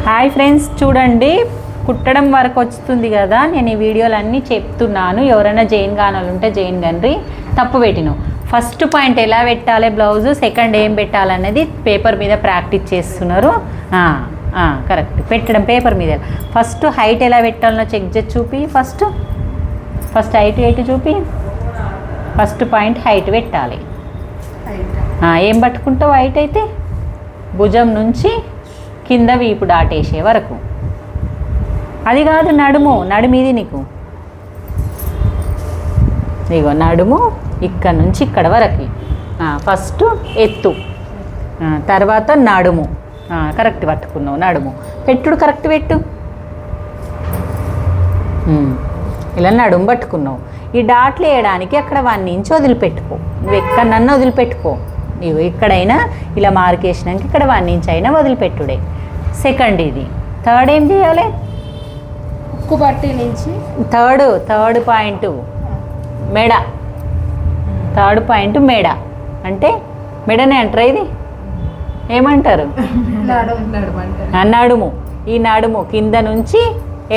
Hi friends, చూడండి కుట్టడం వరకు వస్తుంది కదా. నేను ఈ వీడియోలన్నీ చెప్తున్నాను. ఎవరైనా జైన్ కానాలు ఉంటే జైన్ గన్రి తప్పు పెట్టిను. ఫస్ట్ పాయింట్ ఎలా పెట్టాలి బ్లౌజు, సెకండ్ ఏం పెట్టాలనేది పేపర్ మీద ప్రాక్టీస్ చేస్తున్నారు. కరెక్ట్ పెట్టడం పేపర్ మీద. ఫస్ట్ హైట్ ఎలా పెట్టాలనో చెక్ చేసి చూపి. ఫస్ట్ హైట్ చూపి. ఫస్ట్ పాయింట్ హైట్ పెట్టాలి. ఏం పట్టుకుంటావు హైట్ అయితే? భుజం నుంచి కింద వీపు దాటేసే వరకు. అది కాదు, నడుము ఇది నీకు. ఇగో నడుము ఇక్కడ నుంచి ఇక్కడ వరకు. ఫస్ట్ ఎత్తు, తర్వాత నడుము. కరెక్ట్ పట్టుకున్నావు. నడుము పెట్టుడు కరెక్ట్ పెట్టు. ఇలా నడుము పట్టుకున్నావు. ఈ డాట్లు వేయడానికి అక్కడ 1 ఇంచ్ వదిలిపెట్టుకో. నువ్వు ఎక్కడన్నా వదిలిపెట్టుకో. నీవు ఎక్కడైనా ఇలా మార్కేసినాక ఇక్కడ 1 ఇంచ్ అయినా వదిలిపెట్టుడే. సెకండ్ ఇది. థర్డ్ ఏం చేయాలి? ఉక్కు పట్టి నుంచి థర్డ్ పాయింట్ మెడ. థర్డ్ పాయింట్ మెడ అంటే మెడనే అంటారా? ఇది ఏమంటారు? నడుము. ఈ నడుము కింద నుంచి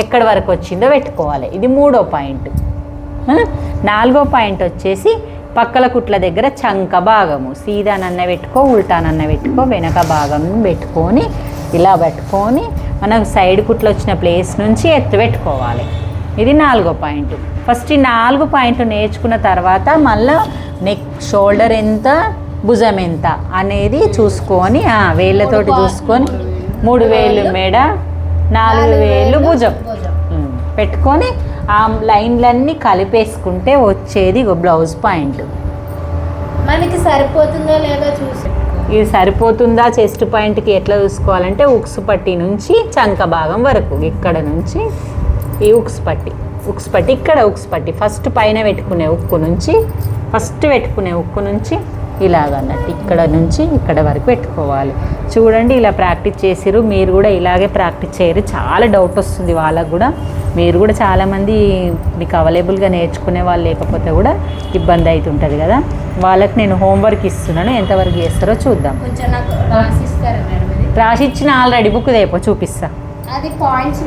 ఎక్కడి వరకు వచ్చిందో పెట్టుకోవాలి. ఇది 3వ పాయింట్. 4వ పాయింట్ వచ్చేసి పక్కల కుట్ల దగ్గర చంక భాగము. సీదానన్న పెట్టుకో, ఉల్టానన్న పెట్టుకో. వెనక భాగం పెట్టుకొని ఇలా పెట్టుకొని మనం సైడ్ కుట్లు వచ్చిన ప్లేస్ నుంచి ఎత్తు పెట్టుకోవాలి. ఇది 4వ పాయింట్. ఫస్ట్ ఈ 4 పాయింట్ నేర్చుకున్న తర్వాత మళ్ళీ నెక్, షోల్డర్ ఎంత, భుజం ఎంత అనేది చూసుకొని వేళ్ళతోటి చూసుకొని 3 వేలు మెడ, 4 వేలు భుజం పెట్టుకొని ఆ లైన్లన్నీ కలిపేసుకుంటే వచ్చేది బ్లౌజ్ పాయింట్. మనకి సరిపోతుందో లేదో చూసి ఇది సరిపోతుందా చెస్ట్ పాయింట్కి ఎట్లా చూసుకోవాలంటే ఉక్స్ పట్టి నుంచి చంక భాగం వరకు. ఇక్కడ నుంచి ఈ ఉక్స్ పట్టి ఇక్కడ ఉక్స్ పట్టి ఫస్ట్ పైన పెట్టుకునే ఉక్కు నుంచి ఇలాగన్నట్టు ఇక్కడ నుంచి ఇక్కడ వరకు పెట్టుకోవాలి. చూడండి ఇలా ప్రాక్టీస్ చేసిరు. మీరు కూడా ఇలాగే ప్రాక్టీస్ చేయరు. చాలా డౌట్ వస్తుంది వాళ్ళకు కూడా. మీరు కూడా చాలామంది మీకు అవైలబుల్గా నేర్చుకునే వాళ్ళు లేకపోతే కూడా ఇబ్బంది అవుతుంటుంది కదా. వాళ్ళకి నేను హోంవర్క్ ఇస్తున్నాను. ఎంతవరకు చేస్తారో చూద్దాం. కొంచెం నాకు రాసిస్తారా మేడం? రాసిచ్చిన ఆల్రెడీ బుక్ దేపో చూపిస్తా. అది పాయింట్స్